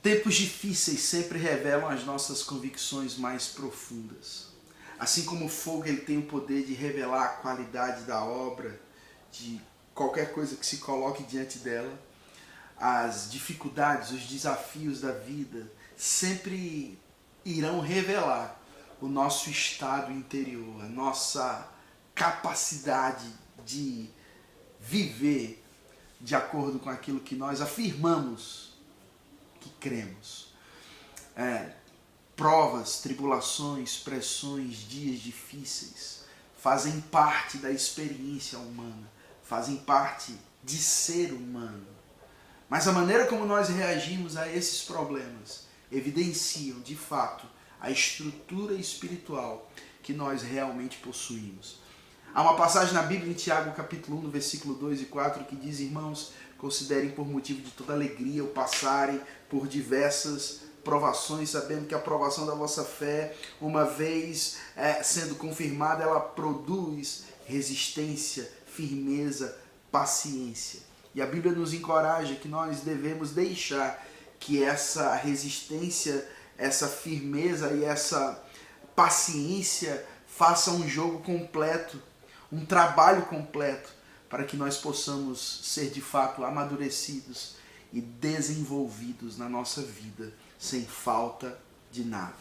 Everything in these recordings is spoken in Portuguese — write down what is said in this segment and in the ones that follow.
Tempos difíceis sempre revelam as nossas convicções mais profundas. Assim como o fogo ele tem o poder de revelar a qualidade da obra, de qualquer coisa que se coloque diante dela, as dificuldades, os desafios da vida sempre irão revelar o nosso estado interior, a nossa capacidade de viver de acordo com aquilo que nós afirmamos que cremos. Provas, tribulações, pressões, dias difíceis fazem parte da experiência humana, fazem parte de ser humano. Mas a maneira como nós reagimos a esses problemas evidenciam, de fato, a estrutura espiritual que nós realmente possuímos. Há uma passagem na Bíblia, em Tiago, capítulo 1, no versículo 2 e 4, que diz: irmãos, considerem por motivo de toda alegria o passarem por diversas provações, sabendo que a provação da vossa fé, uma vez sendo confirmada, ela produz resistência, firmeza, paciência. E a Bíblia nos encoraja que nós devemos deixar que essa resistência, essa firmeza e essa paciência faça um jogo completo, um trabalho completo, para que nós possamos ser de fato amadurecidos e desenvolvidos na nossa vida, sem falta de nada.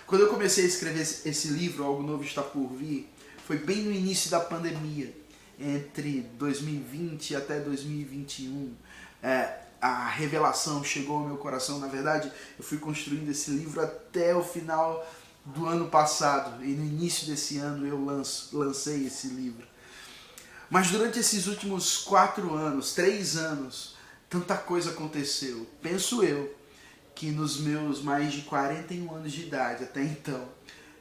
Quando eu comecei a escrever esse livro, Algo Novo Está Por Vir, foi bem no início da pandemia, entre 2020 até 2021. A revelação chegou ao meu coração. Na verdade, eu fui construindo esse livro até o final do ano passado, e no início desse ano eu lancei esse livro. Mas durante esses últimos 3 anos, tanta coisa aconteceu. Penso eu que nos meus mais de 41 anos de idade até então,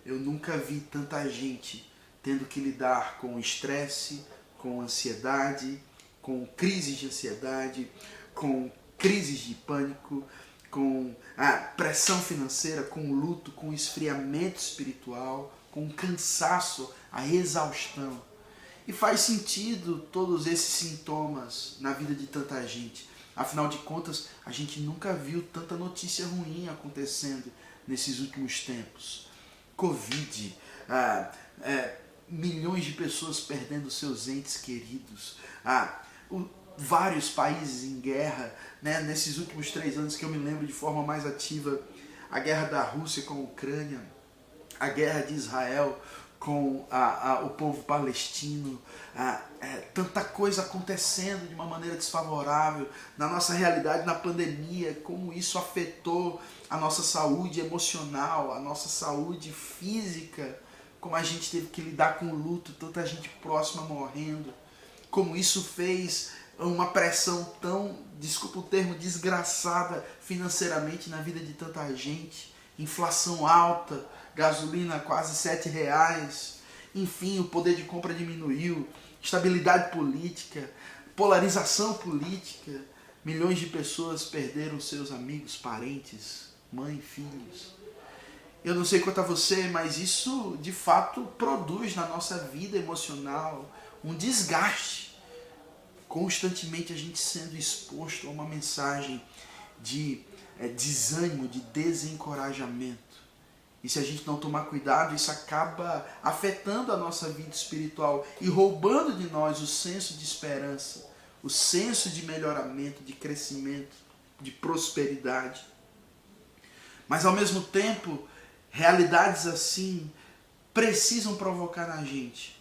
eu nunca vi tanta gente tendo que lidar com estresse, com ansiedade, com crises de ansiedade, com crises de pânico, com a pressão financeira, com luto, com esfriamento espiritual, com cansaço, a exaustão. E faz sentido todos esses sintomas na vida de tanta gente. Afinal de contas, a gente nunca viu tanta notícia ruim acontecendo nesses últimos tempos. Covid, milhões de pessoas perdendo seus entes queridos, vários países em guerra, né? Nesses últimos 3 anos que eu me lembro de forma mais ativa, a guerra da Rússia com a Ucrânia, a guerra de Israel com o povo palestino, tanta coisa acontecendo de uma maneira desfavorável na nossa realidade, na pandemia, como isso afetou a nossa saúde emocional, a nossa saúde física, como a gente teve que lidar com o luto, tanta gente próxima morrendo, como isso fez uma pressão tão, desculpa o termo, desgraçada financeiramente na vida de tanta gente, inflação alta, gasolina quase R$7, enfim, o poder de compra diminuiu, estabilidade política, polarização política, milhões de pessoas perderam seus amigos, parentes, mãe, filhos. Eu não sei quanto a você, mas isso de fato produz na nossa vida emocional um desgaste. Constantemente a gente sendo exposto a uma mensagem de desânimo, de desencorajamento. E se a gente não tomar cuidado, isso acaba afetando a nossa vida espiritual e roubando de nós o senso de esperança, o senso de melhoramento, de crescimento, de prosperidade. Mas ao mesmo tempo, realidades assim precisam provocar na gente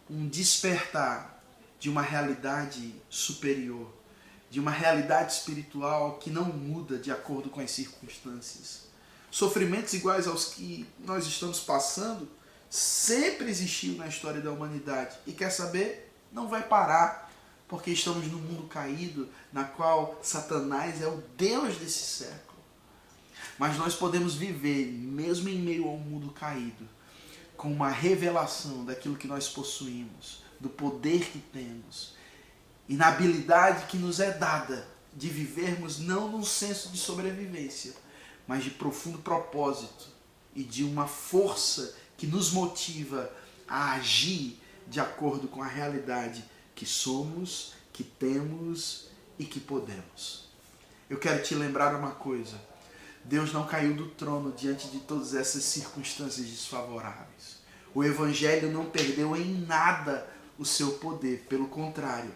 um despertar de uma realidade superior, de uma realidade espiritual que não muda de acordo com as circunstâncias. Sofrimentos iguais aos que nós estamos passando sempre existiu na história da humanidade. E quer saber? Não vai parar, porque estamos num mundo caído, na qual Satanás é o Deus desse século. Mas nós podemos viver, mesmo em meio a um mundo caído, com uma revelação daquilo que nós possuímos, do poder que temos, e na habilidade que nos é dada de vivermos não num senso de sobrevivência, mas de profundo propósito e de uma força que nos motiva a agir de acordo com a realidade que somos, que temos e que podemos. Eu quero te lembrar uma coisa. Deus não caiu do trono diante de todas essas circunstâncias desfavoráveis. O Evangelho não perdeu em nada o seu poder, pelo contrário.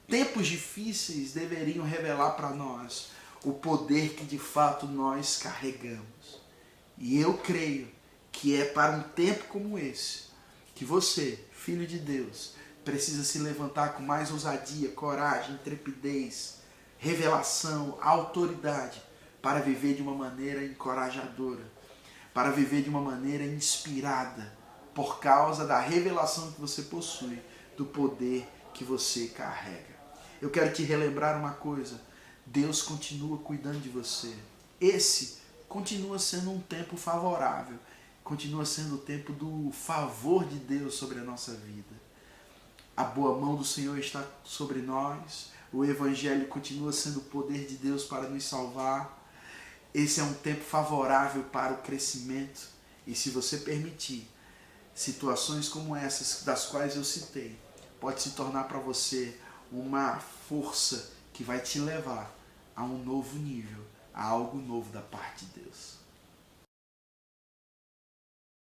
Tempos difíceis deveriam revelar para nós o poder que de fato nós carregamos. E eu creio que é para um tempo como esse que você, filho de Deus, precisa se levantar com mais ousadia, coragem, intrepidez, revelação, autoridade, para viver de uma maneira encorajadora, para viver de uma maneira inspirada, por causa da revelação que você possui, do poder que você carrega. Eu quero te relembrar uma coisa: Deus continua cuidando de você. Esse continua sendo um tempo favorável, continua sendo o tempo do favor de Deus sobre a nossa vida. A boa mão do Senhor está sobre nós, o Evangelho continua sendo o poder de Deus para nos salvar. Esse é um tempo favorável para o crescimento, e se você permitir, situações como essas das quais eu citei, pode se tornar para você uma força que vai te levar a um novo nível, a algo novo da parte de Deus.